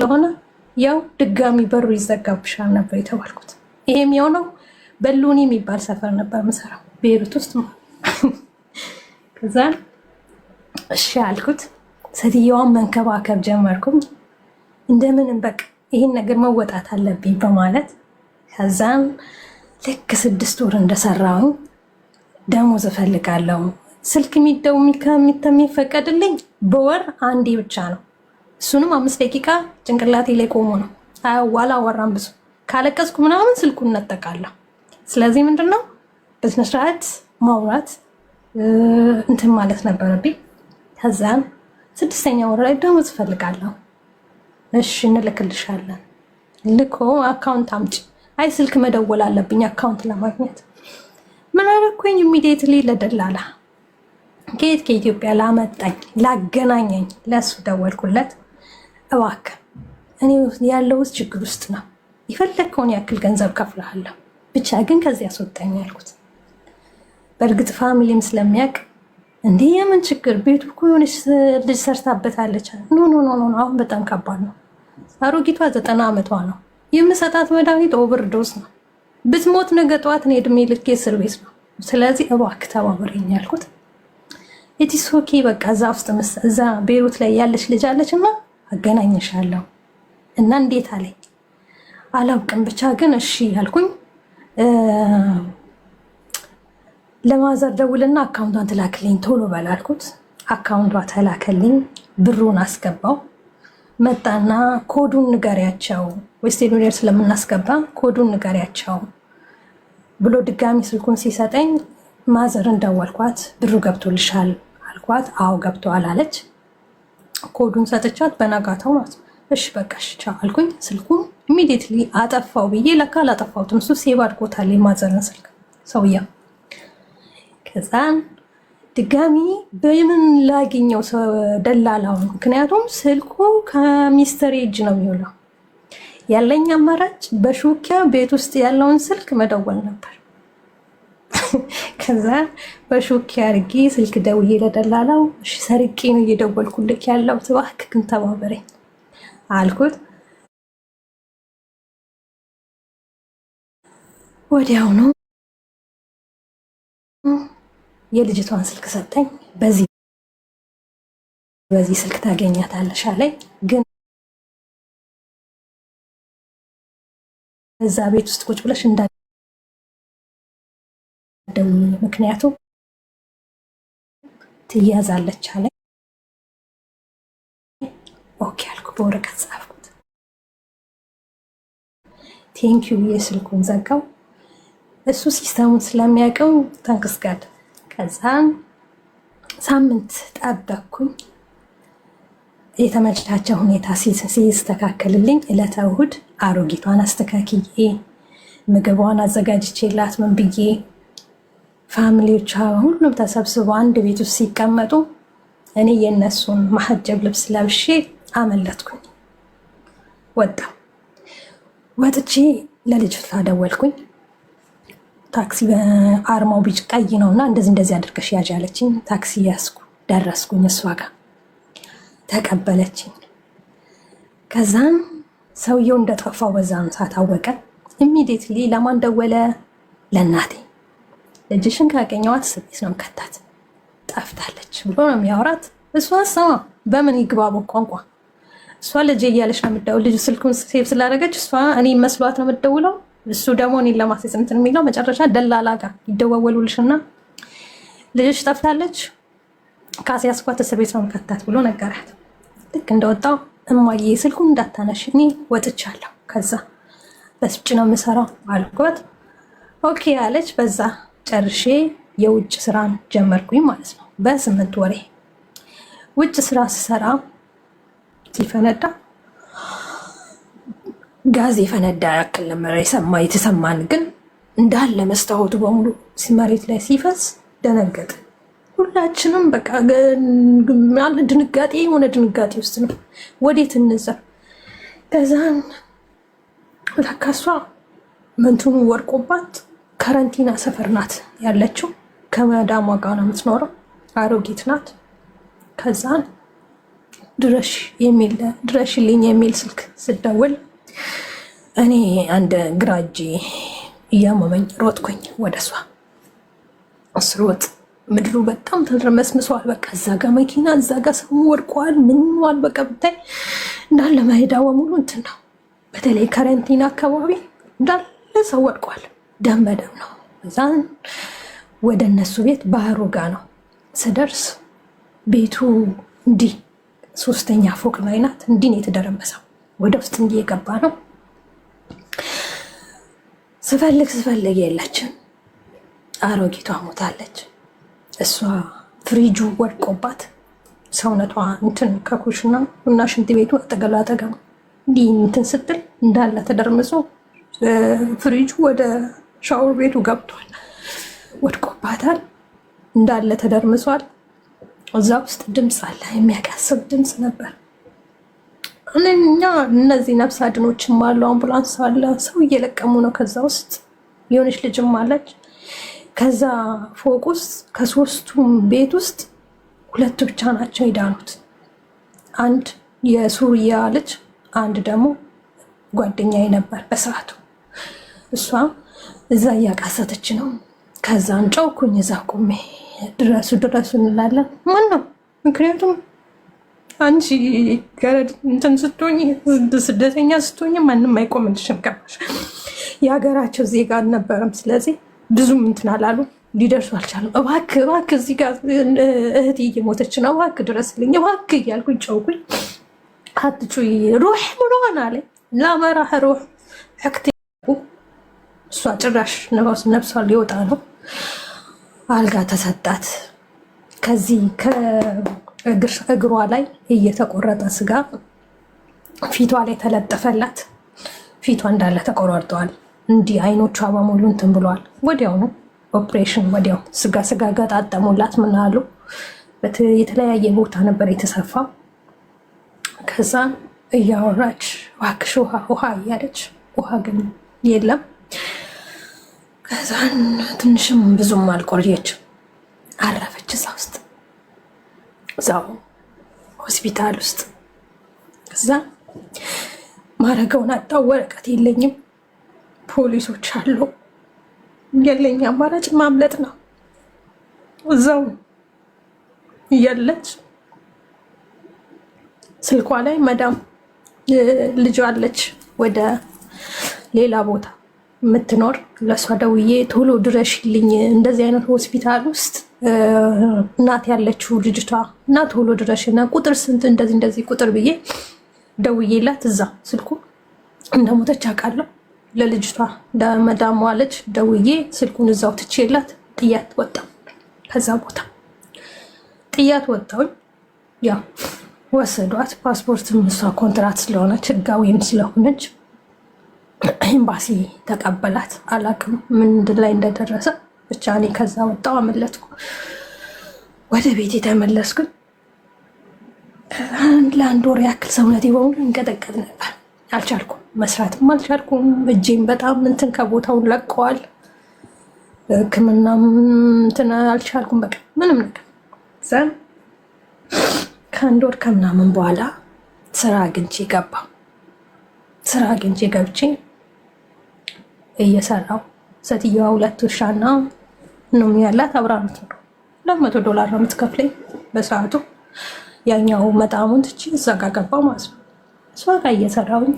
ስለሆነ ያው ድጋሚ በሩ ይዘጋብሻል ነበር የተባልኩት። ይሄም የሆነው በሉኒ የሚባል ሰፈር ነበር የምሰራው ቤይሩት ውስጥ። ከዛ እሺ አልኩት። ሴትዮዋን መንከባከብ ጀመርኩኝ። እንደምንም በቃ ይሄን ነገር መወጣት አለብኝ በማለት ከዛም ልክ 6 ወር እንደሰራሁኝ ደሞዝ እፈልጋለሁ። ስልክ የሚፈቀድልኝ በወር አንዴ ብቻ ነው። እሱንም 5 ደቂቃ ጭንቅላቴ ላይ ቆሞ ነው። አላወራም ብዙ ካለቀስኩ ምናምን ስልኩን ነጠቃለሁ። ስለዚህ ምንድነው በስነ ስርዓት ማውራት እንትን ማለት ነበረብኝ። ከዛም 6ኛ ወር ላይ ደሞዝ እፈልጋለሁ። እሺ እንልክልሻለን። ልኮ አካውንት አምጪ። አይ ስልክ መደወል አለብኝ አካውንት ለማግኘት። ምን አደረኩኝ? ኢሚዲየትሊ ለደላላ ከኢትዮጵያ ላመጣኝ ላገናኘኝ ለሱ ደወልኩለት። እባክህ እኔ ያለሁት ችግር ውስጥ ነው፣ የፈለግከውን ያክል ገንዘብ ከፍልሃለሁ፣ ብቻ ግን ከዚህ አስወጣኝ ያልኩት። በእርግጥ ፋሚሊም ስለሚያውቅ እንዴ የምን ችግር ቤቱ እኮ የሆነች ልጅ ሰርታበታለች። ኖ ኖ ኖ ኖ አሁን በጣም ከባድ ነው። አሮጊቷ 90 ዓመቷ ነው። የምሰጣት መድኃኒት ኦቨርዶስ ነው። ብትሞት ነገ ጠዋት እኔ እድሜ ልክ እስር ቤት ነው። ስለዚህ እባክህ ተባበረኝ ያልኩት። ኢትስ ኦኬ በቃ እዛ ቤይሩት ላይ ያለች ልጅ አለች እና አገናኝሻለሁ እና እንዴት አለኝ አላውቅም፣ ብቻ ግን እሺ ያልኩኝ። ለማዘር ደውልና አካውንቷን ትላክልኝ ቶሎ በላልኩት። አካውንቷ ተላከልኝ። ብሩን አስገባው። መጣና ኮዱን ንገሪያቸው ዌስቴርን ዩኒየን ስለምናስገባ ኮዱን ንገሪያቸው ብሎ ድጋሚ ስልኩን ሲሰጠኝ ማዘርን ደወልኳት። ብሩ ገብቶልሻል አልኳት። አዎ ገብቷል አለች። ኮዱን ሰጥቻት በነጋታው ማለት እሺ በቃ እሺ ቻው አልኩኝ። ስልኩን ኢሚዲየትሊ አጠፋው ብዬ ለካ አላጠፋሁትም። እሱ ሴቭ አድርጎታል የማዘርን ስልክ ሰውዬው። ከዛን ድጋሚ በምን ላገኘው ደላላው? ምክንያቱም ስልኩ ከሚስተር እጅ ነው የሚውለው። ያለኝ አማራጭ በሹኪያ ቤት ውስጥ ያለውን ስልክ መደወል ነበር። ከዛ በሹኪያ አድርጌ ስልክ ደውዬ ለደላላው እሺ ሰርቄ ነው እየደወልኩልክ ያለው እባክህ ግን ተባበረኝ አልኩት። ወዲያው ነው የልጅቷን ስልክ ሰጠኝ። በዚህ ስልክ ታገኛታለሽ አለኝ። ግን እዛ ቤት ውስጥ ቁጭ ብለሽ እንዳትደውይ ምክንያቱም ትያዛለች አለኝ። ኦኬ አልኩ። በወረቀት ጻፍኩት። ቴንኪው የስልኩን ዘጋው። እሱ ሲስተሙን ስለሚያውቀው ተንክስጋድ። ከዛን ሳምንት ጠበቅኩኝ። የተመቻቸ ሁኔታ ሲስተካከልልኝ ዕለተ እሑድ አሮጊቷን አስተካክዬ ምግቧን አዘጋጅቼላት ምን ብዬ ፋሚሊዎቿ ሁሉም ተሰብስበው አንድ ቤት ውስጥ ሲቀመጡ እኔ የነሱን ማሐጀብ ልብስ ለብሼ አመለጥኩኝ። ወጥቼ ለልጅቷ ደወልኩኝ። ታክሲ በአርማው ቢጭ ቀይ ነውና እንደዚህ አድርገሽ ያዥ አለችኝ። ታክሲ ያዝኩ። ደረስኩኝ እሷ ጋር ተቀበለችኝ። ከዛም ሰውየው እንደጠፋው በዛን ሰዓት አወቀ። ኢሚዲየትሊ ለማን ደወለ? ለእናቴ። ልጅሽን ካገኘዋት እስር ቤት ነው የምከታት፣ ጠፍታለች ብሎ ነው የሚያወራት። እሷ ሰማ በምን ይግባቡ ቋንቋ። እሷ ልጅ እያለች ነው የምትደውል። ልጁ ስልኩን ሴቭ ስላደረገች እሷ እኔ መስሏት ነው የምትደውለው። እሱ ደግሞ እኔን ለማስያዝ እንትን የሚለው መጨረሻ ደላላ ጋር ይደዋወሉልሽና ልጅሽ ጠፍታለች ካስያዝኳት እስር ቤት ነው የምከታት ብሎ ነገራት። ልክ እንደወጣው እማዬ ስልኩን እንዳታነሽ እኔ ወጥቻለሁ፣ ከዛ በስጭ ነው የምሰራው አልኳት። ኦኬ አለች። በዛ ጨርሼ የውጭ ስራን ጀመርኩኝ ማለት ነው። በ8 ወሬ ውጭ ስራ ስሰራ ሲፈነዳ ጋዝ የፈነዳ ያክል ነበር የተሰማን። ግን እንዳለ መስታወቱ በሙሉ መሬት ላይ ሲፈስ ደነገጥ። ሁላችንም በቃ ድንጋጤ ውስጥ ነው። ወዴት እንዘር? ከዛን ለካሷ መንቱኑ ወርቆባት ካራንቲና ሰፈር ናት ያለችው። ከመዳሟ ጋር ነው የምትኖረው። አሮጊት ናት። ከዛን ድረሽልኝ የሚል ስልክ ስደውል እኔ አንድ ግራ እጄ እያመመኝ ሮጥኩኝ ወደ እሷ። ስሮጥ ምድሩ በጣም ተረመስምሷል። በቃ እዛ ጋ መኪና፣ እዛ ጋ ሰው ወድቋል። ምንዋል በቃ ብታይ እንዳለ መሄዳዋ ሙሉ እንትን ነው። በተለይ ካረንቲና አካባቢ እንዳለ ሰው ወድቋል። ደም በደም ነው። እዛን ወደ እነሱ ቤት ባህሩ ጋ ነው ስደርስ ቤቱ እንዲህ 3ኛ ፎቅ ላይ ናት። እንዲህ ነው የተደረመሰው። ወደ ውስጥ እንዲህ የገባ ነው። ስፈልግ የለችም። አሮጊቷ ሞታለች። እሷ ፍሪጁ ወድቆባት ሰውነቷ እንትን ከኩሽና እና ሽንት ቤቱ አጠገብ እንዲህ እንትን ስትል እንዳለ ተደርምሶ ፍሪጁ ወደ ሻወር ቤቱ ገብቷል። ወድቆባታል። እንዳለ ተደርምሷል። እዛ ውስጥ ድምፅ አለ። የሚያቃስብ ድምፅ ነበር። እኛ እነዚህ ነፍስ አድኖችም አሉ። አምቡላንስ አለ። ሰው እየለቀሙ ነው። ከዛ ውስጥ የሆነች ልጅም አለች። ከዛ ፎቅ ውስጥ ከ3ቱም ቤት ውስጥ 2 ብቻ ናቸው የዳኑት። አንድ የሱሪያ ልጅ፣ አንድ ደግሞ ጓደኛዬ ነበር በሰዓቱ። እሷ እዛ እያቃሰተች ነው። ከዛን ጨውኩኝ። እዛ ቁሜ ድረሱ እንላለን። ማን ነው? ምክንያቱም አንቺ ገረድ እንትን ስትሆኝ፣ ስደተኛ ስትሆኝ ማንም አይቆምልሽም። ገባሽ? የሀገራቸው ዜጋ አልነበረም። ስለዚህ ብዙም እንትን አላሉ፣ ሊደርሱ አልቻለም። እባክህ እዚህ ጋር እህቴ እየሞተች ነው፣ እባክህ ድረስልኝ፣ እባክህ እያልኩኝ ጨውኩኝ። አትጩይ ሩሕ ምሮን አለ ላመራህ ሩሕ ሕክት። እሷ ጭራሽ ነፍሷ ሊወጣ ነው። አልጋ ተሰጣት። ከዚህ ከእግሯ ላይ እየተቆረጠ ስጋ ፊቷ ላይ ተለጠፈላት። ፊቷ እንዳለ ተቆራርጠዋል። እንዲህ አይኖቿ በሙሉ እንትን ብለዋል። ወዲያው ነው ኦፕሬሽን፣ ወዲያው ስጋ ገጣጠሙላት። ምን አሉ፣ የተለያየ ቦታ ነበር የተሰፋው። ከዛ እያወራች እባክሽ ውሃ እያለች፣ ውሃ ግን የለም። ከዛን ትንሽም ብዙም አልቆየችም፣ አረፈች። እዛ ውስጥ እዛው ሆስፒታል ውስጥ። ከዛ ማረገውን አጣው። ወረቀት የለኝም፣ ፖሊሶች አሉ። የለኝ አማራጭ ማምለጥ ነው። እዛው እያለች ስልኳ ላይ መዳም ልጅ አለች ወደ ሌላ ቦታ የምትኖር፣ ለእሷ ደውዬ ቶሎ ድረሽልኝ፣ እንደዚህ አይነት ሆስፒታል ውስጥ እናት ያለችው ልጅቷ እና ቶሎ ድረሽና ቁጥር ስንት እንደዚህ ቁጥር ብዬ ደውዬላት፣ እዛ ስልኩ እንደሞተች አውቃለሁ። ለልጅቷ ለመዳሟ ልጅ ደውዬ ስልኩን እዛው ትቼላት ጥያት ወጣሁ። ከዛ ቦታ ጥያት ወጣሁኝ። ያው ወሰዷት። ፓስፖርትም እሷ ኮንትራት ስለሆነች ህጋዊም ስለሆነች ኤምባሲ ተቀበላት። አላቅም ምንድን ላይ እንደደረሰ ብቻ እኔ ከዛ ወጣሁ፣ አመለጥኩ። ወደ ቤት የተመለስኩኝ ለአንድ ወር ያክል ሰውነቴ በሙሉ እንቀጠቀጥ ነበር። አልቻልኩም፣ መስራትም አልቻልኩም። እጄም በጣም እንትን ከቦታውን ለቀዋል። ሕክምናም እንትን አልቻልኩም። በቃ ምንም ነገር ዘን ከአንድ ወር ከምናምን በኋላ ስራ አግኝቼ ገባሁ። ስራ አግኝቼ ገብቼ እየሰራው ሴትዮዋ 2 ውሻና ነው ያላት። አብራኑት ነው $200 ነው የምትከፍለኝ በሰዓቱ። ያኛው መጣሙን ትቼ እዛ ጋር ገባሁ ማለት ነው። እሷ ጋር እየሰራሁኝ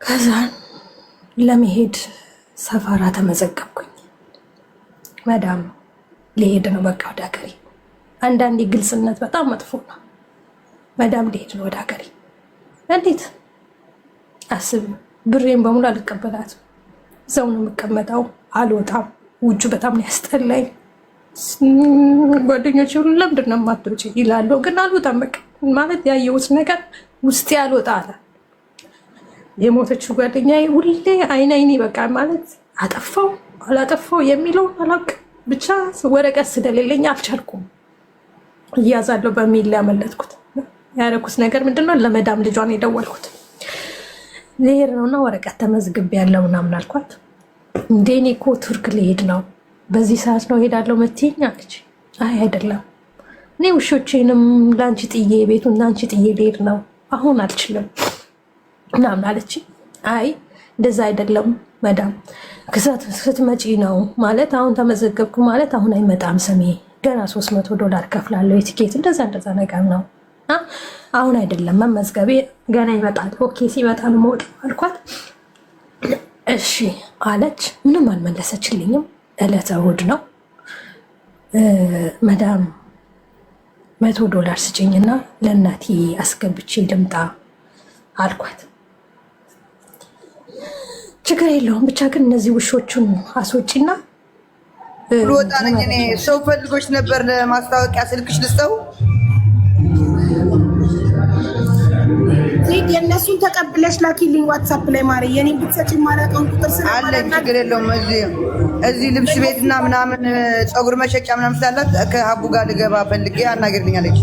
ከዛን ለመሄድ ሰፋራ ተመዘገብኩኝ። መዳም ሊሄድ ነው በቃ ወደ ሀገሬ። አንዳንዴ ግልጽነት በጣም መጥፎ ነው። መዳም ሊሄድ ነው ወደ ሀገሬ። እንዴት አስብ። ብሬን በሙሉ አልቀበላትም። እዛው ነው የምቀመጠው፣ አልወጣም። ውጭ በጣም ነው ያስጠላኝ። ጓደኞች ሁሉ ለምንድን ነው የማትወጪ ይላሉ፣ ግን አልወጣም። በቃ ማለት ያየሁት ነገር ውስጤ አልወጣ አለ። የሞተችው ጓደኛዬ ሁሌ አይኔ በቃ ማለት አጠፋው አላጠፋው የሚለው አላውቅም። ብቻ ወረቀት ስለሌለኝ አልቻልኩም። እያዛለሁ በሚል ያመለጥኩት። ያደረኩት ነገር ምንድነው? ለመዳም ልጇን የደወልኩት ልሄድ ነውና ወረቀት ተመዝግቤያለሁ ምናምን አልኳት። እንዴ እኔ እኮ ቱርክ ልሄድ ነው፣ በዚህ ሰዓት ነው ሄዳለሁ መትይኝ አለች። አይ አይደለም እኔ ውሾቼንም ላንቺ ጥዬ ቤቱን ላንቺ ጥዬ ልሄድ ነው አሁን አልችልም ምናምን አለች። አይ እንደዛ አይደለም መዳም ስትመጪ ነው ማለት አሁን ተመዘገብኩ ማለት አሁን አይመጣም ስሜ ገና $300 ከፍላለሁ የቲኬት እንደዛ ነገር ነው። አሁን አይደለም መመዝገቤ ገና ይመጣል። ኦኬ ሲመጣ ነው የምወጣው አልኳት። እሺ አለች። ምንም አልመለሰችልኝም። ዕለተ እሑድ ነው። መዳም $100 ስጭኝና ለእናቴ አስገብቼ ልምጣ አልኳት። ችግር የለውም ብቻ ግን እነዚህ ውሾቹን አስወጪና ልወጣ ነኝ እኔ። ሰው ፈልጎች ነበር ለማስታወቂያ ስልክሽ ልስጠው። የእነሱን ተቀብለሽ ላኪልኝ ዋትሳፕ ላይ ማሪ። የኔን ብትሰጪ ማለቀውን ቁጥር አለ። ችግር የለውም። እዚህ ልብስ ቤትና ምናምን ፀጉር መሸጫ ምናምን ስላላት ከአቡ ጋር ልገባ ፈልጌ አናገርልኛለች።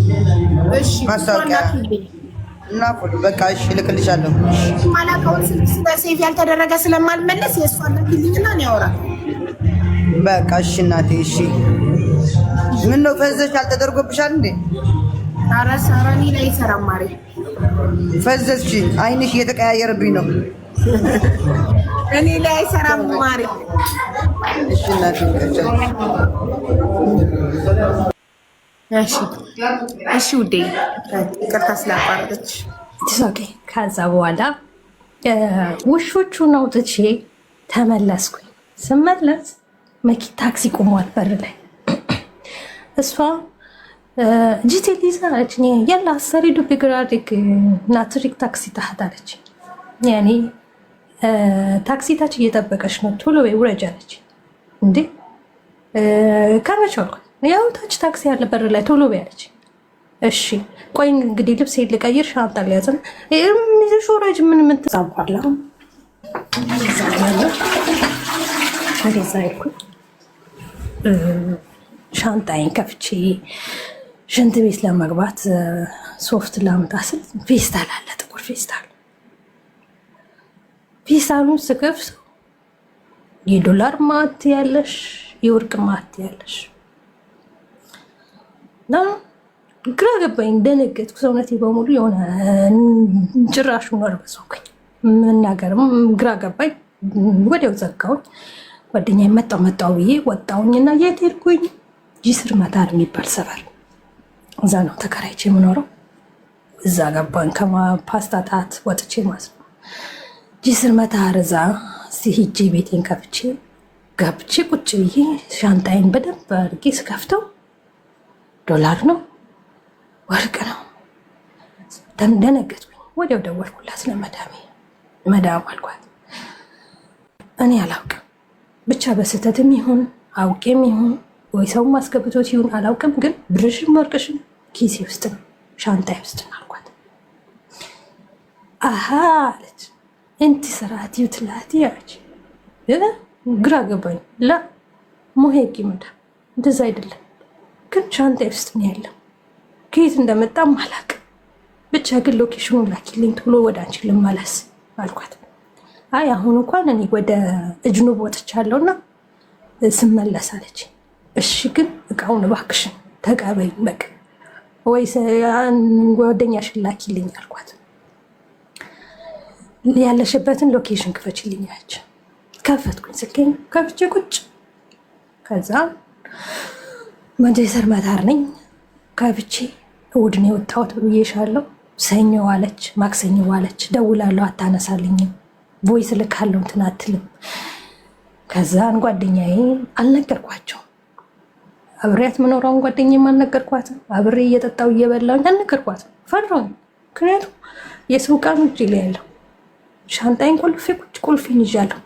እሺ ማስታወቂያ እና በቃ እሺ እልክልሻለሁ። ማለቀውን ስልክ ሴቭ ያልተደረገ ስለማልመለስ የእሷን ላኪልኝና ነው ያወራል። በቃ እሺ እናቴ እሺ። ምን ነው ፈዘሽ አልተደርጎብሻል እንዴ? ኧረ ሰራኒ ላይ ይሰራል ማሪ። ፈዘዝሽ፣ አይንሽ እየተቀያየረብኝ ነው። እኔ ላይ አይሰራም ማሪ። እሺ እናቴ እሺ ውዴ ይቅርታ ስላቋረጠች። ኦኬ ከዛ በኋላ ውሾቹን አውጥቼ ተመለስኩኝ። ስመለስ ታክሲ ቆሟል በር ላይ። እሷ ጂቴ ሊዛ አለች። የላ አሰሪዱ ቢግራዲክ ናትሪክ ታክሲ ታህት አለች። ያኔ ታክሲ ታች እየጠበቀች ነው ቶሎ በይ ውረጅ አለች። እንዴ ከመቼ አልኳት። ያው ታች ታክሲ ያለ በር ላይ ቶሎ በይ አለች። እሺ ቆይ እንግዲህ ልብስ ልቀይር ሻንጣ ሊያዝን ሾረጅ ምን ትዛባላ ወደዛ ይልኩኝ። ሻንጣዬን ከፍቼ ሽንት ቤት ለመግባት ሶፍት ላምጣ ስል ፌስታል አለ፣ ጥቁር ፌስታል። ፌስታሉን ስከፍት $1 ማት ያለሽ የወርቅ ማት ያለሽ እና ግራ ገባኝ፣ ደነገጥኩ። ሰውነቴ በሙሉ የሆነ ጭራሹ ነርበሶኩኝ። መናገርም ግራ ገባኝ። ወዲያው ዘጋውኝ። ጓደኛዬ መጣው ብዬ ወጣውኝና የት ሄድኩኝ? ጂስር መታር የሚባል ሰፈር እዛ ነው ተከራይቼ የምኖረው። እዛ ገባን ከፓስታታት ወጥቼ ማለት ነው። ጂስር መታር እዛ ሲሂጄ ቤቴን ከፍቼ ገብቼ ቁጭ ብዬ ሻንጣይን በደንብ አድርጌ ስከፍተው $1 ነው ወርቅ ነው። ደነገጥኩኝ። ወዲያው ደወልኩላት ለመዳሜ። መዳም አልኳት እኔ አላውቅም ብቻ በስህተትም ይሁን አውቄም ይሁን ወይ ሰው ማስገብቶት ይሁን አላውቅም፣ ግን ብርሽም ወርቅሽም ኪሴ ውስጥ ነው ሻንጣዬ ውስጥ ነው አልኳት። አሃ አለች። እንቲ ስርዓት ይውትላት ያለች። ግራ ገባኝ። ላ ሙሄቂ መዳም እንደዛ አይደለም፣ ግን ሻንጣዬ ውስጥ ነው ያለው። ከየት እንደመጣም አላውቅም፣ ብቻ ግን ሎኬሽኑን ላኪልኝ ቶሎ ወደ አንቺ ልመለስ አልኳት። አይ አሁን እንኳን እኔ ወደ እጅኑብ ወጥቻለሁና ስመለስ አለች። እሺ ግን እቃውን እባክሽን ተቀበይኝ በቃ ወይስ ጓደኛሽን ላኪልኝ አልኳት። ያለሽበትን ሎኬሽን ክፈችልኝ አለች። ከፈትኩኝ፣ ስልኬን ከፍቼ ቁጭ። ከዛ መንጀሰር መታር ነኝ ከፍቼ እሑድ ነው የወጣሁት ብዬሻለሁ። ሰኞ ዋለች፣ ማክሰኞ ዋለች። ደውላለሁ አታነሳልኝም። ቮይስ ልካለሁ እንትን አትልም። ከዛን ጓደኛዬ አልነገርኳቸው። አብሬያት መኖራውን ጓደኛዬም አልነገርኳትም። አብሬ እየጠጣው እየበላሁኝ አልነገርኳትም። ፈራሁኝ። ምክንያቱም የሰው ዕቃ ነው እጄ ላይ ያለው። ሻንጣዬን ቆልፌ ቁልፌን ይዣለሁ።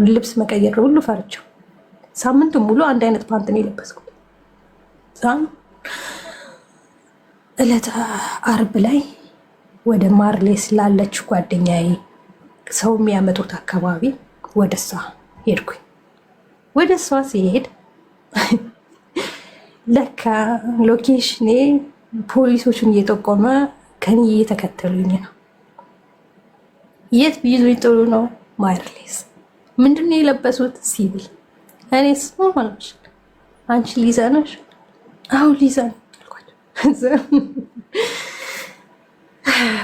ልብስ መቀየር ሁሉ ፈርቸው። ሳምንቱ ሙሉ አንድ አይነት ፓንት ነው የለበስኩት። ዕለተ ዓርብ ላይ ወደ ማርሌስ ላለች ጓደኛዬ ሰው የሚያመጡት አካባቢ ወደ እሷ ሄድኩኝ። ወደ እሷ ሲሄድ ለካ ሎኬሽኔ ፖሊሶቹን እየጠቆመ ከኔ እየተከተሉኝ ነው። የት ቢይዙኝ ጥሩ ነው? ማርሌስ። ምንድን ነው የለበሱት? ሲቪል። እኔስ ኖርማል ነሽ? አንቺ ሊዛ ነሽ? አዎ ሊዛ ነኝ አልኳቸው።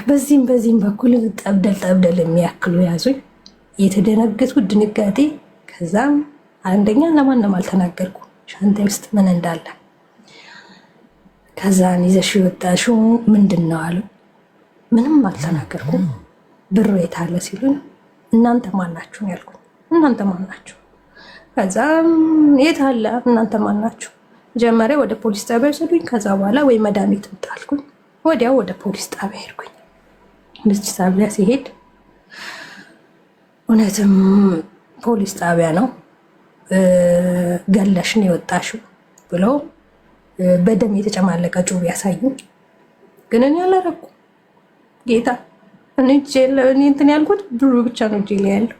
በዚህም በኩል ጠብደል የሚያክሉ ያዙኝ። የተደነገጥኩ ድንጋጤ። ከዛም አንደኛ ለማንም አልተናገርኩ ሻንጣ ውስጥ ምን እንዳለ። ከዛን ይዘሽ የወጣሽው ምንድን ነው አሉ። ምንም አልተናገርኩም። ብሩ የት አለ ሲሉኝ እናንተ ማናችሁ ያልኩ። እናንተ ማናችሁ? ከዛም የት አለ እናንተ ማናችሁ? መጀመሪያ ወደ ፖሊስ ጣቢያ ወሰዱኝ። ከዛ በኋላ ወይ መድኃኒት ጣልኩኝ። ወዲያው ወደ ፖሊስ ጣቢያ ሄድኩኝ። ፖሊስ ጣቢያ ሲሄድ እውነትም ፖሊስ ጣቢያ ነው ገለሽን የወጣሽው ብለው በደም የተጨማለቀ ጩቤ ያሳዩኝ። ግን እኔ አላረኩም ጌታ። እኔ እንትን ያልኩት ብሩ ብቻ ነው እጄ ላይ ያለው።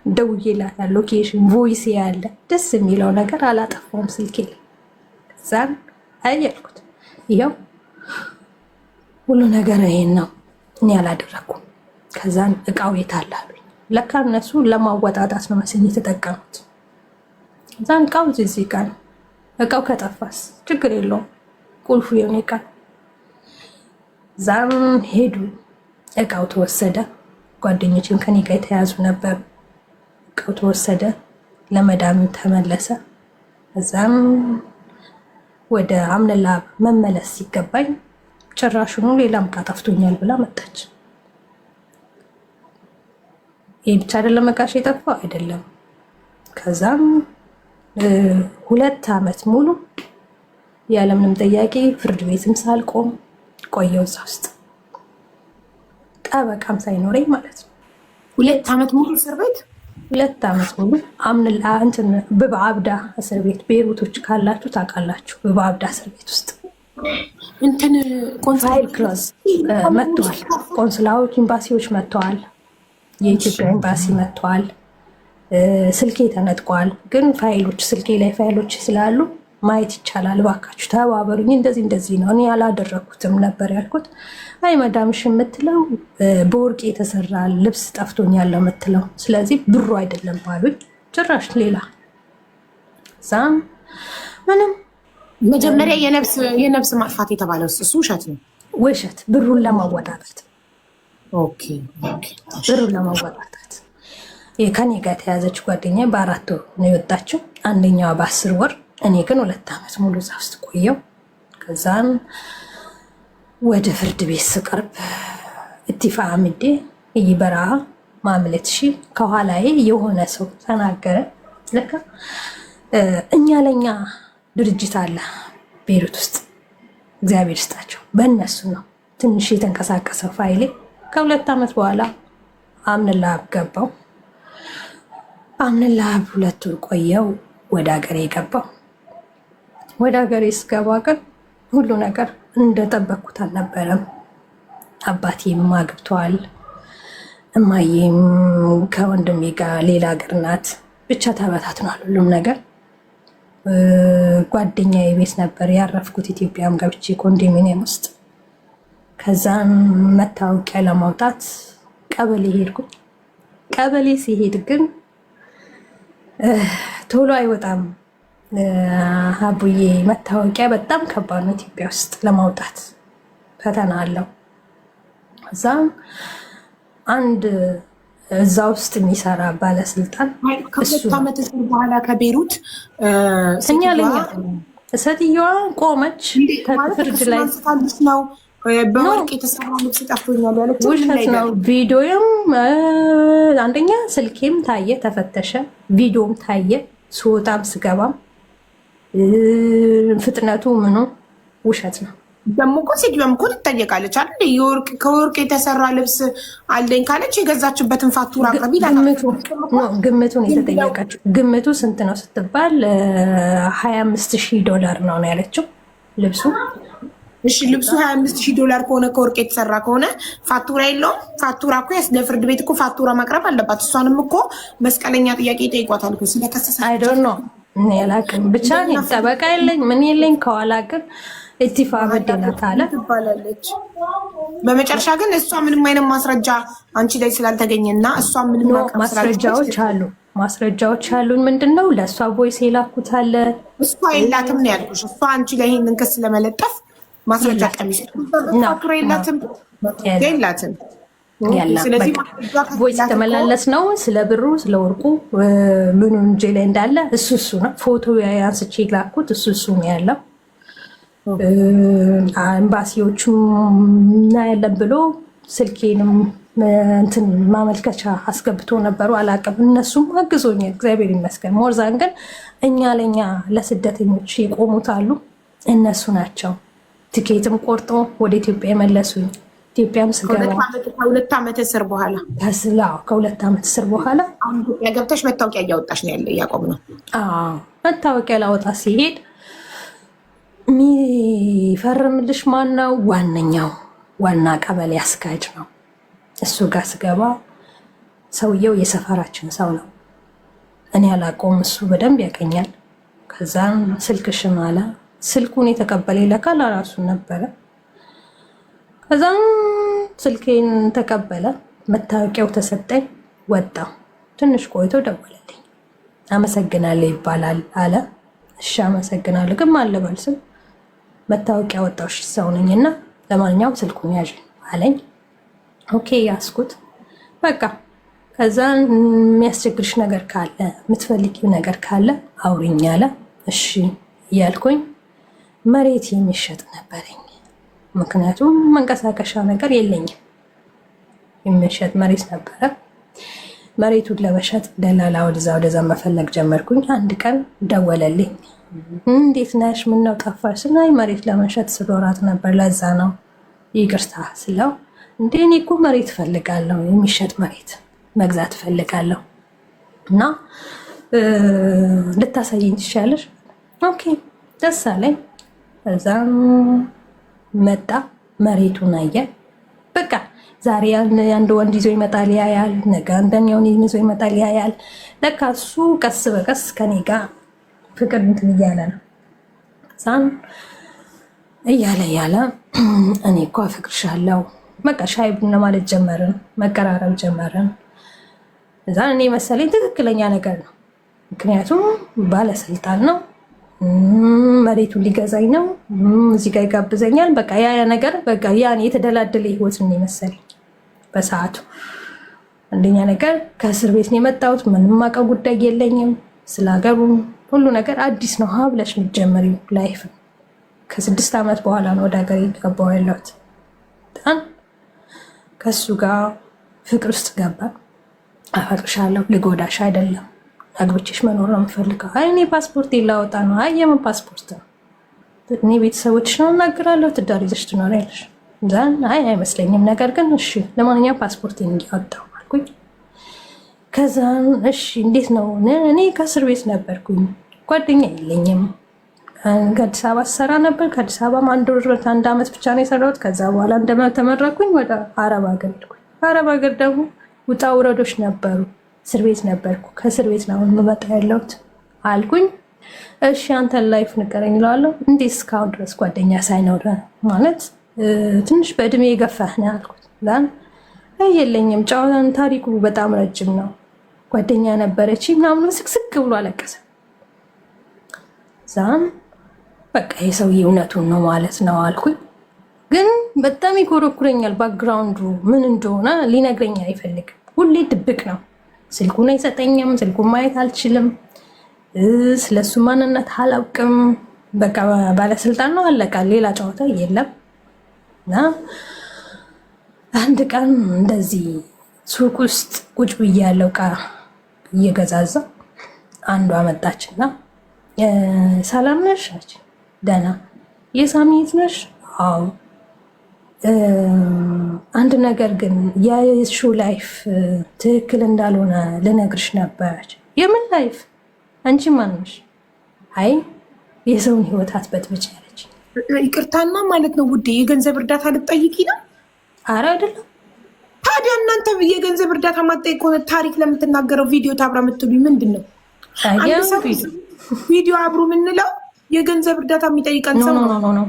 ደውዬላታለሁ፣ ሎኬሽን ቮይስ ያለ ደስ የሚለው ነገር አላጠፋውም ስልኬ ላይ። ከዛን አያልኩት ይኸው ሁሉ ነገር ይሄን ነው፣ እኔ አላደረኩም። ከዛን እቃው የት አለ አሉኝ። ለካ እነሱ ለማወጣጣት ነው መሰለኝ የተጠቀሙት። ከዛን እቃው እዚህ ጋር ነው። እቃው ከጠፋስ ችግር የለውም ቁልፉ የኔ እቃ። ዛም ሄዱ፣ እቃው ተወሰደ። ጓደኞችን ከኔ ጋር የተያዙ ነበሩ። እቃው ተወሰደ፣ ለመዳም ተመለሰ። ከዛም ወደ አምነላ መመለስ ሲገባኝ ጭራሹኑ ሌላም እቃ ጠፍቶኛል ብላ መጣች። ይህ ብቻ አይደለም እቃሽ የጠፋው አይደለም። ከዛም 2 ዓመት ሙሉ ያለምንም ጥያቄ ፍርድ ቤትም ሳልቆም ቆየው እዛ ውስጥ ጠበቃም ሳይኖረኝ ማለት ነው። 2 ዓመት ሙሉ እስር ቤት 2 ዓመት ሙሉ አምንላ እንትን በአብዳ እስር ቤት ቤሩቶች ካላችሁ ታውቃላችሁ። በአብዳ እስር ቤት ውስጥ እንትን ፋይል ክሎዝ መጥተዋል። ቆንስላዎች፣ ኤምባሲዎች መጥተዋል። የኢትዮጵያ ኤምባሲ መጥተዋል። ስልኬ ተነጥቋል። ግን ፋይሎች ስልኬ ላይ ፋይሎች ስላሉ ማየት ይቻላል። እባካችሁ ተባበሩኝ። እንደዚህ ነው፣ እኔ ያላደረኩትም ነበር ያልኩት። አይ መዳምሽ የምትለው በወርቅ የተሰራ ልብስ ጠፍቶኛል የምትለው፣ ስለዚህ ብሩ አይደለም አሉኝ። ጭራሽ ሌላ ዛም ምንም። መጀመሪያ የነፍስ ማጥፋት የተባለው እሱ ውሸት ነው። ውሸት፣ ብሩን ለማወጣጣት ኦኬ፣ ብሩን ለማወጣጣት። ከኔ ጋር የተያዘች ጓደኛ በ4 ወር ነው የወጣችው። አንደኛዋ በ10 ወር፣ እኔ ግን 2 ዓመት ሙሉ እዛ ውስጥ ቆየው። ከዛም ወደ ፍርድ ቤት ስቀርብ እቲፋ አምዴ በረሃ ማምለት ከኋላዬ የሆነ ሰው ተናገረ። ለካ እኛ ለኛ ድርጅት አለ ቤሩት ውስጥ፣ እግዚአብሔር ይስጣቸው፣ በእነሱ ነው ትንሽ የተንቀሳቀሰው ፋይሌ። ከ2 ዓመት በኋላ አምንላ ገባው። አምንላ 2 ወር ቆየው። ወደ ሀገሬ የገባው። ወደ ሀገሬ ስገባ ግን ሁሉ ነገር እንደጠበቅኩት አልነበረም። አባቴም አግብተዋል። እማዬም ከወንድሜ ጋር ሌላ ሀገር ናት። ብቻ ተበታትኗል ሁሉም ነገር። ጓደኛዬ ቤት ነበር ያረፍኩት፣ ኢትዮጵያም ገብቼ ኮንዶሚኒየም ውስጥ። ከዛም መታወቂያ ለማውጣት ቀበሌ ሄድኩኝ። ቀበሌ ሲሄድ ግን ቶሎ አይወጣም አቡዬ፣ መታወቂያ በጣም ከባድ ነው ኢትዮጵያ ውስጥ ለማውጣት፣ ፈተና አለው። እዛም አንድ እዛ ውስጥ የሚሰራ ባለስልጣን ከ2 ዓመት በኋላ ከቤሩት እኛ ለኛ ሴትዮዋ ቆመች ፍርድ ላይ ነው በወርቅ የተሰራ ልብስ ጠፍቶኛል ያለችው ውሸት ነው። ቪዲዮም አንደኛ ስልኬም ታየ፣ ተፈተሸ። ቪዲዮም ታየ፣ ስወጣም ስገባም ፍጥነቱ ምኑ ውሸት ነው። ደግሞ እኮ ሴትዮዋም እኮ ትጠየቃለች አይደል? ከወርቅ የተሰራ ልብስ አለኝ ካለች የገዛችበትን ፋቱራ አቅርቢ። ግምቱን የተጠየቀችው ግምቱ ስንት ነው ስትባል $25,000 ነው ያለችው ልብሱ። እሺ ልብሱ $25,000 ከሆነ ከወርቅ የተሰራ ከሆነ ፋቱራ የለውም? ፋቱራ እኮ ለፍርድ ቤት እኮ ፋቱራ ማቅረብ አለባት። እሷንም እኮ መስቀለኛ ጥያቄ ጠይቋታል እኮ ስለከሰሰ። አይ ዶንት ኖ እኔ አላውቅም። ብቻ ጠበቃ የለኝ ምን የለኝ። ከኋላ ግን እቲፋ በደላት አለ ትባላለች። በመጨረሻ ግን እሷ ምንም አይነት ማስረጃ አንቺ ላይ ስላልተገኘና እሷ ምንም ማስረጃዎች አሉን። ምንድነው ለእሷ ቮይስ የላኩት አለ። እሷ የላትም ነው ያልኩሽ። እሷ አንቺ ላይ ይሄንን ክስ ለመለጠፍ ማስረጃ ቀሚስ ፋክቱራ የላትም። ስለዚህ ቮይስ ተመላለስ ነው ስለ ብሩ ስለ ወርቁ ምኑ እንጂ ላይ እንዳለ እሱ ነው። ፎቶ አንስቼ ላኩት እሱ ነው ያለው። ኤምባሲዎቹ እና ያለን ብሎ ስልኬንም እንትን ማመልከቻ አስገብቶ ነበሩ። አላቅም እነሱም አግዞኛል እግዚአብሔር ይመስገን። ሞርዛን ግን እኛ ለኛ ለስደተኞች የቆሙት አሉ እነሱ ናቸው። ቲኬትም ቆርጦ ወደ ኢትዮጵያ የመለሱኝ። ኢትዮጵያም ስገባ ከሁለት ዓመት እስር በኋላ ከሁለት ዓመት እስር በኋላ አሁን ኢትዮጵያ ገብተሽ መታወቂያ እያወጣሽ ነው ያለ እያቆም ነው። መታወቂያ ላወጣ ሲሄድ የሚፈርምልሽ ማን ነው? ዋና ቀበሌ አስጋጅ ነው። እሱ ጋር ስገባ ሰውየው የሰፈራችን ሰው ነው። እኔ አላውቀውም፣ እሱ በደንብ ያቀኛል። ከዛም ስልክሽን አለ። ስልኩን የተቀበለ ይለካል ራሱ ነበረ። ከዛም ስልኬን ተቀበለ፣ መታወቂያው ተሰጠኝ፣ ወጣ። ትንሽ ቆይቶ ደወለልኝ። አመሰግናለሁ ይባላል አለ። እሺ አመሰግናለሁ ግን ማለባል ስል መታወቂያ ወጣው ሰው ነኝና ለማንኛውም ስልኩን ያዥ አለኝ። ኦኬ ያስኩት። በቃ ከዛ የሚያስቸግርሽ ነገር ካለ የምትፈልጊው ነገር ካለ አውሪኝ አለ። እሺ እያልኩኝ መሬት የሚሸጥ ነበረኝ። ምክንያቱም መንቀሳቀሻ ነገር የለኝም። የሚሸጥ መሬት ነበረ። መሬቱን ለመሸጥ ደላላ ወደዛ መፈለግ ጀመርኩኝ። አንድ ቀን ደወለልኝ። እንዴት ነሽ? ምነው ጠፋሽ? ስናይ መሬት ለመሸጥ ስዶራት ነበር ለዛ ነው ይቅርታ ስለው፣ እንዴ እኔ እኮ መሬት እፈልጋለሁ፣ የሚሸጥ መሬት መግዛት እፈልጋለሁ እና ልታሳይኝ ትችያለሽ? ኦኬ ደስ አለኝ። እዛም መጣ፣ መሬቱን አየ። በቃ ዛሬ አንድ ወንድ ይዞ ይመጣል ያያል፣ ነገ አንደኛውን ይዞ ይመጣል ያያል። ለካ እሱ ቀስ በቀስ ከኔ ጋር ፍቅር እንትን እያለ ነው። እዛም እያለ እኔ እኮ አፈቅርሻለሁ፣ በቃ ሻይ ቡና ማለት ጀመርን፣ መቀራረብ ጀመርን። እዛ እኔ መሰለኝ ትክክለኛ ነገር ነው፣ ምክንያቱም ባለስልጣን ነው፣ መሬቱን ሊገዛኝ ነው፣ እዚህ ጋር ይጋብዘኛል። በቃ ያ ነገር በቃ ያን የተደላደለ ህይወት ነው መሰለኝ በሰዓቱ። አንደኛ ነገር ከእስር ቤት ነው የመጣሁት፣ ምንም የማውቀው ጉዳይ የለኝም፣ ስለ ሀገሩ ሁሉ ነገር አዲስ ነው። ሀብለሽ የምትጀምሪው ላይፍ ከ6 ዓመት በኋላ ነው ወደ ሀገር የገባሁ ያለሁት። በጣም ከሱ ጋር ፍቅር ውስጥ ገባ። አፈቅርሻለሁ፣ ልጎዳሽ አይደለም፣ አግብቼሽ መኖር ነው የምፈልገው። አይ እኔ ፓስፖርት ላወጣ ነው። አይ የምን ፓስፖርት ነው? እኔ ቤተሰቦችሽ ነው እናገራለሁ፣ ትዳር ይዘሽ ትኖሪያለሽ። ዛን አይ አይመስለኝም፣ ነገር ግን እሺ ለማንኛውም ፓስፖርቴን እያወጣሁ አልኩኝ። ከዛን እሺ እንዴት ነው? እኔ ከእስር ቤት ነበርኩኝ፣ ጓደኛ የለኝም። ከአዲስ አበባ ሰራ ነበር። ከአዲስ አበባ አንድ ዓመት ብቻ ነው የሰራሁት። ከዛ በኋላ እንደተመረኩኝ ወደ አረብ ሀገር ሄድኩኝ። አረብ ሀገር ደግሞ ውጣ ውረዶች ነበሩ። እስር ቤት ነበርኩ። ከእስር ቤት ነው የምመጣ ያለሁት አልኩኝ። እሺ አንተን ላይፍ ንገረኝ እለዋለሁ። እንዴት እስካሁን ድረስ ጓደኛ ሳይኖረ ማለት ትንሽ በእድሜ የገፋህ ነህ አልኩት። ዛን የለኝም፣ ጨዋታን ታሪኩ በጣም ረጅም ነው፣ ጓደኛ ነበረች ምናምን ስቅስቅ ብሎ አለቀሰ። ዛን በቃ የሰውዬ እውነቱን ነው ማለት ነው አልኩኝ። ግን በጣም ይኮረኩረኛል። ባክግራውንዱ ምን እንደሆነ ሊነግረኝ አይፈልግም። ሁሌ ድብቅ ነው። ስልኩን አይሰጠኝም። ስልኩን ማየት አልችልም። ስለሱ ማንነት አላውቅም። በቃ ባለስልጣን ነው አለቃ፣ ሌላ ጨዋታ የለም። እና አንድ ቀን እንደዚህ ሱቅ ውስጥ ቁጭ ብዬ ያለው ዕቃ እየገዛዛ አንዷ መጣችና ሰላም ነሽ? ደህና። የሳሚት ነሽ? አዎ። አንድ ነገር ግን የሹ ላይፍ ትክክል እንዳልሆነ ልነግርሽ ነበረች። የምን ላይፍ? አንቺ ማን ነሽ? አይ የሰውን ህይወት አትበጥብጭ ያለች። ይቅርታና ማለት ነው ውዴ፣ የገንዘብ እርዳታ ልትጠይቂ ነው? አረ አይደለም። ታዲያ እናንተ የገንዘብ እርዳታ ማጠይቅ ከሆነ ታሪክ ለምትናገረው ቪዲዮ ታብራ የምትሉኝ ምንድን ነው? ቪዲዮ አብሩ የምንለው የገንዘብ እርዳታ የሚጠይቀን ሰው ነው።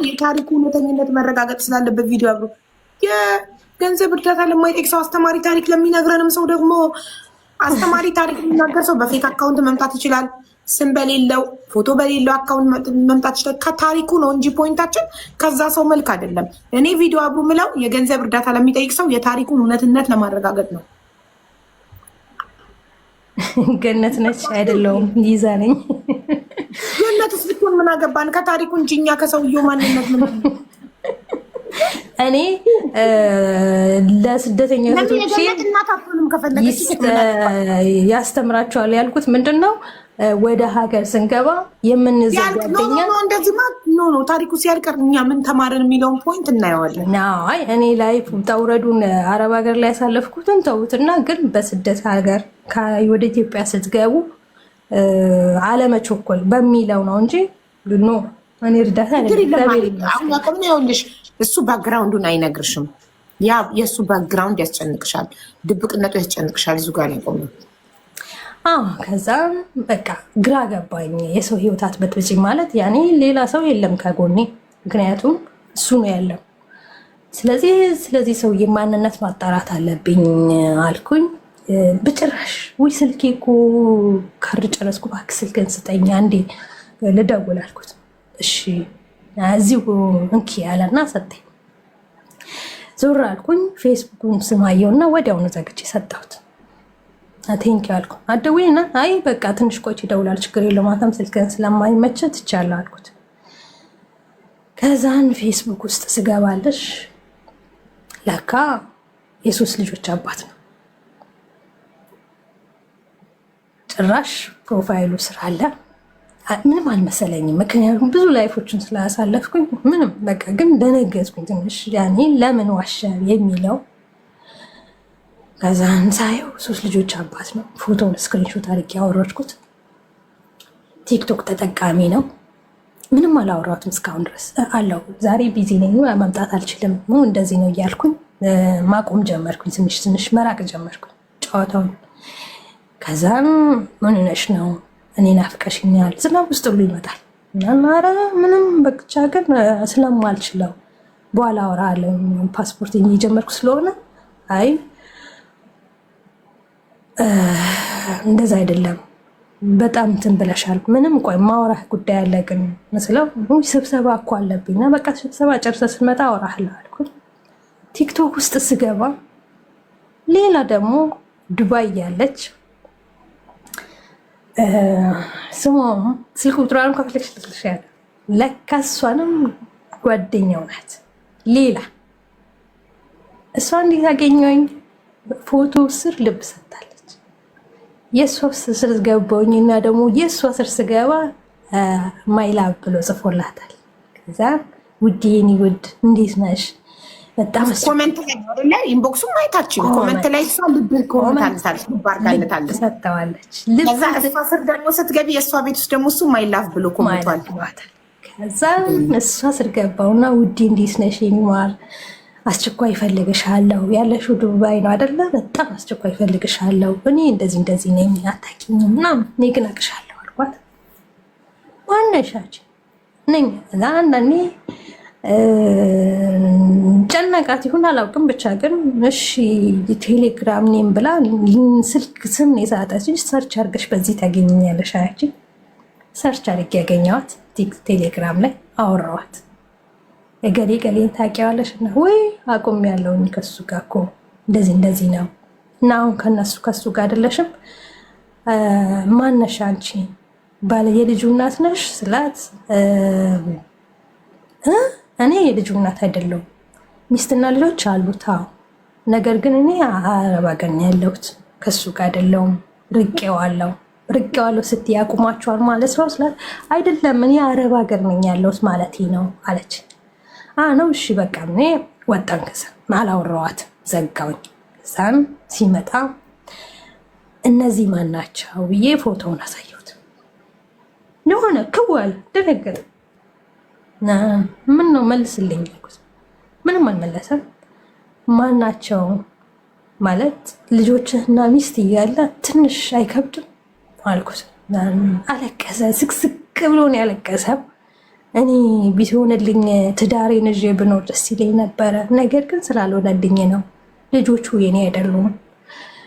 የታሪኩ እውነተኝነት መረጋገጥ ስላለበት ቪዲዮ አብሩ። የገንዘብ እርዳታ ለማይጠይቅ ሰው አስተማሪ ታሪክ ለሚነግረንም ሰው ደግሞ አስተማሪ ታሪክ የሚናገር ሰው በፌክ አካውንት መምጣት ይችላል። ስም በሌለው ፎቶ በሌለው አካውንት መምጣት ይችላል። ከታሪኩ ነው እንጂ ፖይንታችን ከዛ ሰው መልክ አይደለም። እኔ ቪዲዮ አብሩ ምለው የገንዘብ እርዳታ ለሚጠይቅ ሰው የታሪኩን እውነትነት ለማረጋገጥ ነው። ገነት ነች አይደለሁም ይዛ ነኝ። ገነትስ ብትሆን ምን አገባን? ከታሪኩ እንጂ እኛ ከሰውየው ማንነት ምን እኔ ለስደተኛ እህቶቼ ያስተምራቸዋል ያልኩት ምንድን ነው? ወደ ሀገር ስንገባ የምንዘጋበኛ እንደዚህ ታሪኩ ሲያልቀር እኛ ምን ተማርን የሚለውን ፖይንት እናየዋለን። አይ እኔ ላይ ውጣውረዱን አረብ ሀገር ላይ ያሳለፍኩትን ተውትና፣ ግን በስደት ሀገር ወደ ኢትዮጵያ ስትገቡ አለመቸኮል በሚለው ነው እንጂ ኖ እኔ እርዳታ ይኸውልሽ፣ እሱ ባክግራውንዱን አይነግርሽም። ያ የእሱ ባክግራውንድ ያስጨንቅሻል፣ ድብቅነቱ ያስጨንቅሻል። እሱ ጋር ያቆመ ከዛ በቃ ግራ ገባኝ። የሰው ህይወት አትበጥብጪ ማለት ያኔ ሌላ ሰው የለም ከጎኔ፣ ምክንያቱም እሱ ነው ያለው። ስለዚህ ሰውዬ ማንነት ማጣራት አለብኝ አልኩኝ። በጭራሽ ውይ ስልኬ እኮ ካርድ ጨረስኩ፣ እባክህ ስልክህን ስጠኝ አንዴ ልደውል አልኩት። እሺ እዚሁ እንኪ ያለና ሰጠኝ። ዞር አልኩኝ፣ ፌስቡኩን ስማየውና ወዲያውኑ ዘግቼ ሰጠሁት። ቴንኪ አልኩ። አደውይና አይ በቃ ትንሽ ቆይቼ እደውላለሁ ችግር የለውም ማታም ስልክህን ስለማይመቸህ ትቻለህ አልኩት። ከዛን ፌስቡክ ውስጥ ስገባለሽ ለካ የ3 ልጆች አባት ነው። ጭራሽ ፕሮፋይሉ ስራ አለ። ምንም አልመሰለኝም፣ ምክንያቱም ብዙ ላይፎችን ስላሳለፍኩኝ ምንም በቃ ግን ደነገጥኩኝ ትንሽ ያኔ ለምን ዋሸ የሚለው። ከዛን ሳየው 3 ልጆች አባት ነው። ፎቶውን ስክሪንሾት አድርጌ ያወረድኩት። ቲክቶክ ተጠቃሚ ነው። ምንም አላወራሁትም እስካሁን ድረስ አለው። ዛሬ ቢዚ ነኝ መምጣት አልችልም እንደዚህ ነው እያልኩኝ ማቆም ጀመርኩኝ። ትንሽ መራቅ ጀመርኩኝ ጨዋታውን። ከዛም ምን ነሽ ነው እኔ ናፍቀሽኛል፣ ዝናብ ውስጥ ሁሉ ይመጣል ኧረ ምንም በቅቻ ግን ስለማልችለው በኋላ አወራለሁ ፓስፖርት እየጀመርኩ ስለሆነ አይ እንደዛ አይደለም በጣም እንትን ብለሻል፣ ምንም ቆይ ማውራህ ጉዳይ አለ ግን መስለው ስብሰባ እኮ አለብኝ እና በቃ ስብሰባ ጨርሰህ ስትመጣ አወራሃለሁ አልኩት። ቲክቶክ ውስጥ ስገባ ሌላ ደግሞ ዱባይ ያለች ስሟም ስልክ ቁጥሯንም ከፍለሽ ልትልሻለ ለካ እሷንም ጓደኛው ናት። ሌላ እሷ እንዴት አገኘኝ? ፎቶ ስር ልብ ሰጥታለች። የእሷ ስር ገባሁኝ እና ደግሞ የእሷ ስር ስገባ ማይላብ ብሎ ጽፎላታል። ከዛ ውድ የኔ ውድ እንዴት ነሽ? በጣም ኮሜንት ላይ አይደለ ኢንቦክሱ ማይታችን ኮሜንት ላይ እሷ ልብ ኮሜንታል ባርካለታል ሰጣዋለች። ከዛ እሷ ስር ደግሞ ስትገቢ የእሷ ቤት ውስጥ ደግሞ እሱ ማይላቭ ብሎ ኮሜንቷል። ከዛ እሷ ስር ገባውና ውዴ እንዴት ነሽ የኔ ማር አስቸኳይ እፈልግሻለሁ፣ ያለሽው ዱባይ ነው አይደለ? በጣም አስቸኳይ እፈልግሻለሁ፣ እኔ እንደዚህ ነኝ አታውቂኝም ምናምን፣ እኔ ግን አውቅሻለሁ አልኳት። ዋነሻችን ነኝ እና አንዳንዴ ጨነቃት ይሁን አላውቅም፣ ብቻ ግን እሺ ቴሌግራም ኔም ብላ ስልክ ስም የሰጠችኝ ሰርች አድርገሽ በዚህ ታገኘኛለሽ አያችኝ። ሰርች አድርጌ ያገኘዋት ቴሌግራም ላይ አወራዋት። ገሌ ገሌን ታውቂዋለሽ? እና ወይ አቁም ያለውን ከሱ ጋር እኮ እንደዚህ ነው እና አሁን ከሱ ጋር አይደለሽም? ማነሽ አንቺ? ባለ የልጁ እናት ነሽ ስላት እኔ የልጁ እናት አይደለሁም፣ ሚስትና ልጆች አሉት። አዎ ነገር ግን እኔ አረብ ሀገር ነው ያለሁት፣ ከሱ ጋር አይደለሁም፣ ርቄዋለሁ ስትይ ያቁማቸዋል ማለት ነው ስላት አይደለም እኔ አረብ ሀገር ነኝ ያለሁት ማለት ነው አለች። ነው እሺ በቃ እኔ ወጣን። ከዛ አላወራኋት ዘጋውኝ። ከዛም ሲመጣ እነዚህ ማን ናቸው ብዬ ፎቶውን አሳየሁት። የሆነ ክዋል ደነገጠ። ምን ነው መልስልኝ አልኩት። ምንም አልመለሰም። ማን ናቸው ማለት ልጆችና ሚስት እያለ ትንሽ አይከብድም አልኩት። አለቀሰ። ስቅስቅ ብሎ ነው ያለቀሰው። እኔ ቢሆንልኝ ትዳሬን ይዤ ብኖር ደስ ይለኝ ነበረ፣ ነገር ግን ስላልሆነልኝ ነው። ልጆቹ የኔ አይደሉም።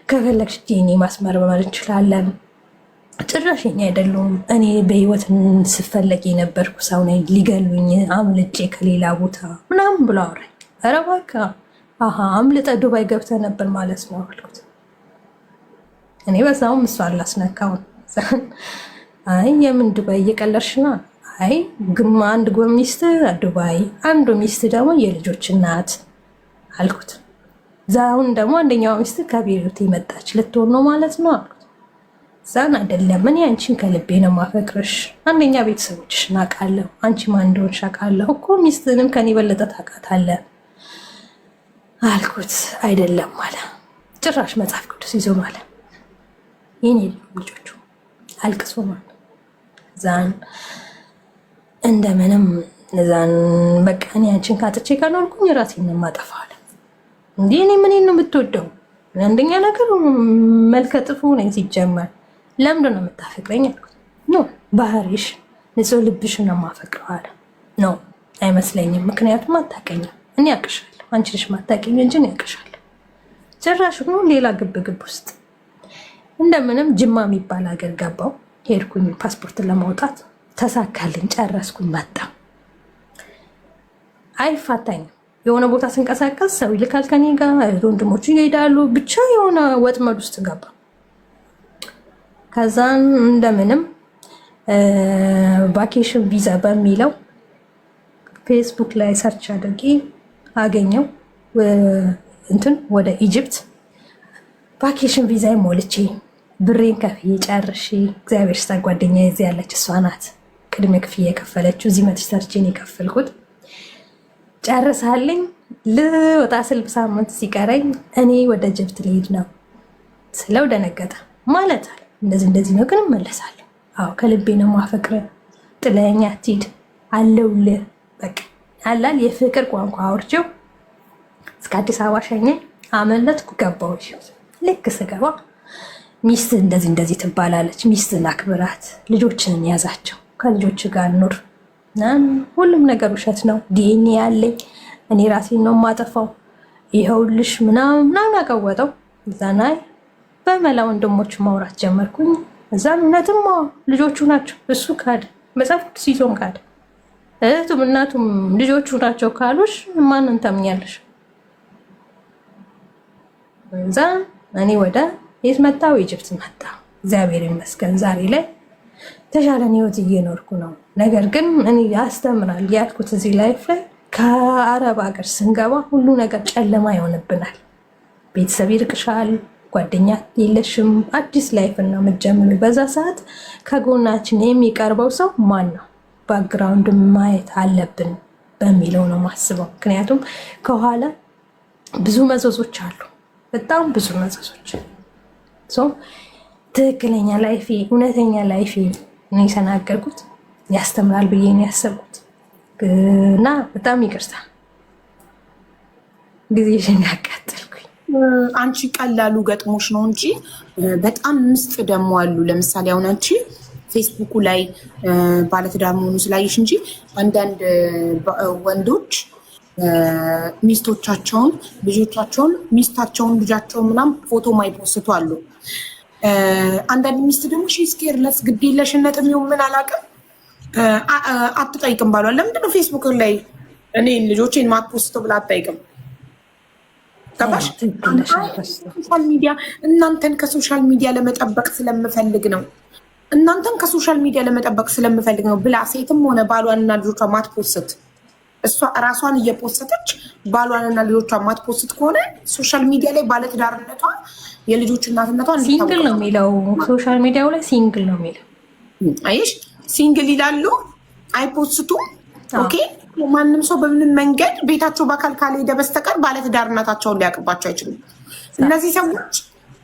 ከፈለግሽ ዲኒ ማስመርመር እንችላለን ጭራሽኝ አይደሉም። እኔ በህይወት ስፈለግ የነበርኩ ሰው ነኝ፣ ሊገሉኝ አምልጬ ከሌላ ቦታ ምናምን ብሎ አውራኝ። ኧረ እባክህ አምልጠ ዱባይ ገብተ ነበር ማለት ነው አልኩት። እኔ በዛውም እሷ አላስነካውን። አይ የምን ዱባይ እየቀለድሽ ነው? አይ አንድ ሚስት ዱባይ፣ አንዱ ሚስት ደግሞ የልጆች እናት አልኩት። ዛሁን ደግሞ አንደኛው ሚስት ከቤሩት መጣች ልትሆን ነው ማለት ነው አልኩት። ዛን አይደለም እኔ አንቺን ከልቤ ነው ማፈቅርሽ። አንደኛ ቤተሰቦችሽ ናቃለሁ፣ አንቺ ማን እንደሆንሽ አውቃለሁ እኮ ሚስትንም ከኔ በለጠ ታውቃታለህ አልኩት። አይደለም አለ። ጭራሽ መጽሐፍ ቅዱስ ይዞ ማለት የኔ ልጆቹ አልቅሶ ማለት ዛን እንደምንም ዛን በቃ እኔ አንቺን ካጥቼ ካልሆንኩኝ ራሴን ነው የማጠፋው አለ። እንዴ እኔ ምኔን ነው የምትወደው? አንደኛ ነገር መልከ ጥፉ ነኝ ሲጀመር። ለምንድን ነው የምታፈቅረኝ አልኩት። ኖ ባህሪሽ፣ ንጹህ ልብሽን ነው የማፈቅረው አለ። ኖ አይመስለኝም፣ ምክንያቱም አታውቀኝም። እኔ አውቅሻለሁ፣ አንቺ ልጅ ማታውቂኝ እንጂ እኔ አውቅሻለሁ። ጭራሽ ነው ሌላ ግብግብ ውስጥ። እንደምንም ጅማ የሚባል ሀገር ገባው። ሄድኩኝ ፓስፖርት ለማውጣት ተሳካልኝ፣ ጨረስኩኝ፣ መጣ። አይፋታኝም። የሆነ ቦታ ስንቀሳቀስ ሰው ይልካል ከኔ ጋር፣ ወንድሞቹ ይሄዳሉ። ብቻ የሆነ ወጥመድ ውስጥ ገባ። ከዛን እንደምንም ቫኬሽን ቪዛ በሚለው ፌስቡክ ላይ ሰርች አድርጌ አገኘው። እንትን ወደ ኢጅፕት ቫኬሽን ቪዛ ሞልቼ ብሬን ከፍዬ ጨርሼ፣ እግዚአብሔር ስታ ጓደኛ ይዜ ያለች እሷ ናት ቅድመ ክፍያ የከፈለችው። እዚህ መጥቼ ሰርቼን የከፈልኩት ጨርሳለኝ። ልወጣ ስል ሳምንት ሲቀረኝ እኔ ወደ ኢጅፕት ልሄድ ነው ስለው ደነገጠ። ማለት አለ እንደዚህ ነው ግን እመለሳለሁ። አዎ ከልቤ ነው ማፈቅር፣ ጥለኸኝ አትሂድ አለሁልህ። በቃ አላል የፍቅር ቋንቋ አውርቼው እስከ አዲስ አበባ ሸኘኝ። አመለጥኩ፣ ገባሁ። ልክ ስገባ ሚስት እንደዚህ ትባላለች፣ ሚስትን አክብራት፣ ልጆችን ያዛቸው፣ ከልጆች ጋር ኑር። ሁሉም ነገር ውሸት ነው፣ ዲኤንኤ ያለኝ እኔ ራሴን ነው የማጠፋው፣ ይኸውልሽ ምናምን አቀወጠው። እዛናይ በመላ ወንድሞቹ ማውራት ጀመርኩኝ። እዛን እውነትም ልጆቹ ናቸው። እሱ ካደ፣ መጽሐፍ ቅዱስ ይዞም ካደ። እህቱም እናቱም ልጆቹ ናቸው ካሉሽ ማንን ታምኛለሽ? እዛ እኔ ወደ የት መጣሁ? ኢጅፕት መጣሁ። እግዚአብሔር ይመስገን ዛሬ ላይ ተሻለን ህይወት እየኖርኩ ነው። ነገር ግን እኔ ያስተምራል ያልኩት እዚህ ላይፍ ላይ ከአረብ ሀገር ስንገባ ሁሉ ነገር ጨለማ ይሆንብናል። ቤተሰብ ይርቅሻል፣ ጓደኛ የለሽም፣ አዲስ ላይፍ ነው የምትጀምሩ። በዛ ሰዓት ከጎናችን የሚቀርበው ሰው ማን ነው? ባክግራውንድ ማየት አለብን በሚለው ነው ማስበው። ምክንያቱም ከኋላ ብዙ መዘዞች አሉ፣ በጣም ብዙ መዘዞች። ትክክለኛ ላይፌ እውነተኛ ላይፌ ነው የተናገርኩት። ያስተምራል ብዬ ነው ያሰብኩት እና በጣም ይቅርታ ጊዜሽን ያቃጠልኩኝ። አንቺ ቀላሉ ገጥሞሽ ነው እንጂ በጣም ምስጥ ደግሞ አሉ። ለምሳሌ አሁን አንቺ ፌስቡኩ ላይ ባለትዳር መሆኑ ስላየሽ እንጂ አንዳንድ ወንዶች ሚስቶቻቸውን፣ ልጆቻቸውን፣ ሚስታቸውን፣ ልጃቸውን ምናምን ፎቶ ማይፖስቱ አሉ። አንዳንድ ሚስት ደግሞ ስኬርለስ ግዴለሽነት የሚሆን ምን አላውቅም አትጠይቅም ባሏል። ለምንድነው ፌስቡክ ላይ እኔ ልጆቼን ማትፖስተው ብላ አትጠይቅም? ገባሽ? ሶሻል ሚዲያ እናንተን ከሶሻል ሚዲያ ለመጠበቅ ስለምፈልግ ነው ብላ ሴትም ሆነ ባሏንና ልጆቿን ማትፖስት፣ እሷ ራሷን እየፖስተች ባሏንና ልጆቿን ማትፖስት ከሆነ ሶሻል ሚዲያ ላይ ባለትዳርነቷ የልጆች እናትነቷ ሲንግል ነው የሚለው። ሶሻል ሚዲያው ላይ ሲንግል ነው የሚለው። አይሽ ሲንግል ይላሉ፣ አይፖስቱም። ኦኬ ማንም ሰው በምንም መንገድ ቤታቸው በአካል ካልሄደ በስተቀር ባለትዳርነታቸውን ሊያውቅባቸው አይችሉም። እነዚህ ሰዎች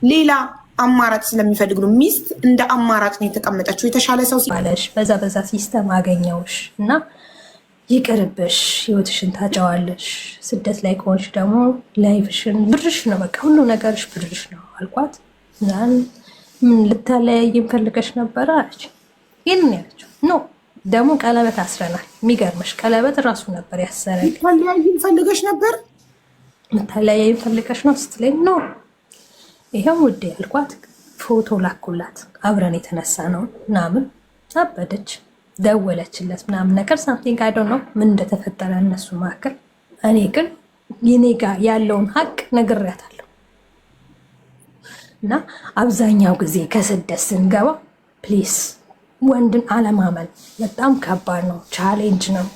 ሌላ አማራጭ ስለሚፈልግ ነው። ሚስት እንደ አማራጭ ነው የተቀመጠችው። የተሻለ ሰው ሲባለሽ በዛ ሲስተም አገኘውሽ እና ይቅርብሽ፣ ህይወትሽን ታጫዋለሽ። ስደት ላይ ከሆንሽ ደግሞ ላይፍሽን ብርሽ ነው፣ በቃ ሁሉ ነገርሽ ብርሽ ነው አልኳት። ዛን ምን ልታለያይም ፈልገሽ ነበረ አለች። ይህንን ያለችው ኖ ደግሞ ቀለበት አስረናል። የሚገርምሽ ቀለበት ራሱ ነበር ያሰረን። ልታለያይም ፈልገሽ ነበር? ልታለያይም ፈልገሽ ነው ስትለኝ ኖ ይሄው ውዴ አልኳት። ፎቶ ላኩላት አብረን የተነሳ ነው ምናምን አበደች። ደወለችለት ምናምን ነገር ሳምቲንግ አይ ዶንት ኖ ምን እንደተፈጠረ እነሱ መካከል። እኔ ግን የኔ ጋር ያለውን ሀቅ ነግሬያታለሁ። እና አብዛኛው ጊዜ ከስደት ስንገባ ፕሊስ ወንድን አለማመን በጣም ከባድ ነው፣ ቻሌንጅ ነው።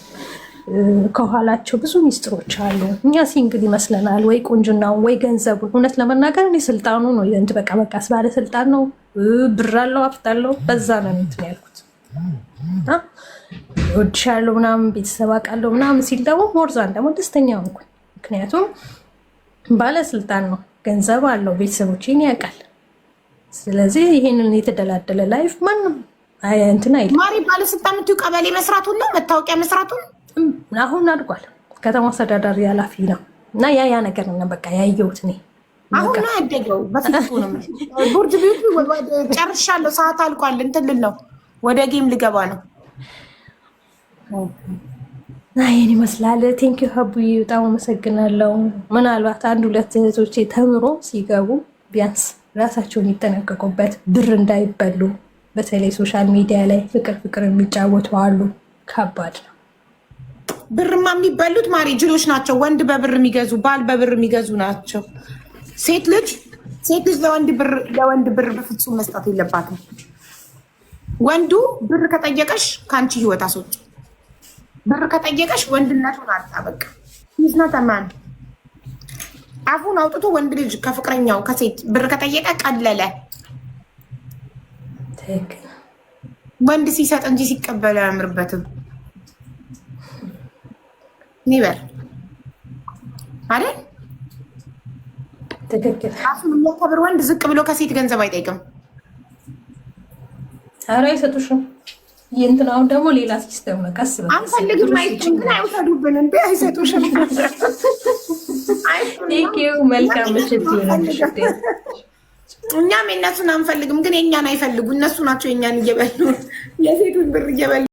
ከኋላቸው ብዙ ሚስጥሮች አሉ። እኛ ሲንግል ይመስለናል ወይ ቁንጅናው ወይ ገንዘቡን። እውነት ለመናገር እኔ ስልጣኑ ነው እንትን በቃ ባለስልጣን ነው፣ ብር አለው፣ ሀብት አለው። በዛ ነው እንትን ያልኩት። እወድሻለሁ ምናምን ቤተሰብ አውቃለሁ ምናምን ሲል ደግሞ ሞርዛን ደግሞ ደስተኛ ሆንኩ። ምክንያቱም ባለስልጣን ነው፣ ገንዘብ አለው፣ ቤተሰቦችን ያውቃል። ስለዚህ ይሄንን የተደላደለ ላይፍ ማንም እንትን አይልም። ማሪ ባለስልጣን የምትይው ቀበሌ መስራቱን ነው፣ መታወቂያ መስራቱን አሁን አድጓል። ከተማ አስተዳዳሪ ኃላፊ ነው። እና ያ ነገር ነው በቃ ያየሁት እኔ። አሁን ነው ያደገው። በፊት ነው ቦርድ ቤቱ ጨርሻለሁ፣ ሰዓት አልቋል፣ እንትን ልል ነው፣ ወደ ጌም ልገባ ነው። ይህን ይመስላል። ቴንኪዩ ሀቡዬ በጣም አመሰግናለሁ። ምናልባት 1-2 እህቶቼ ተምሮ ሲገቡ ቢያንስ ራሳቸውን ይጠነቀቁበት፣ ብር እንዳይበሉ። በተለይ ሶሻል ሚዲያ ላይ ፍቅር የሚጫወቱ አሉ። ከባድ ነው። ብርማ የሚበሉት ማሪ ጅሎች ናቸው። ወንድ በብር የሚገዙ ባል በብር የሚገዙ ናቸው። ሴት ልጅ ለወንድ ብር በፍጹም መስጠት የለባትም። ወንዱ ብር ከጠየቀሽ ከአንቺ ህይወት አስወጪ። ብር ከጠየቀሽ ወንድነቱን አጣ። በቃ ይዝናተማን አፉን አውጥቶ ወንድ ልጅ ከፍቅረኛው ከሴት ብር ከጠየቀ ቀለለ። ወንድ ሲሰጥ እንጂ ሲቀበል አያምርበትም። ኒበር አይደል? ትክክል። አፉን የሚያከብር ወንድ ዝቅ ብሎ ከሴት ገንዘብ አይጠይቅም። ኧረ አይሰጡሽም። የእንትናውን ደግሞ ሌላ ሲስተም ነው። ቀስ በቃ አንፈልግም። ግን አይውሰዱብን እንዴ! አይሰጡሽም። ቴንኪው። መልካም ምሽት ይሁንልሽ። እኛም የእነሱን አንፈልግም፣ ግን የእኛን አይፈልጉ። እነሱ ናቸው የእኛን እየበሉ የሴቱን ብር እየበሉ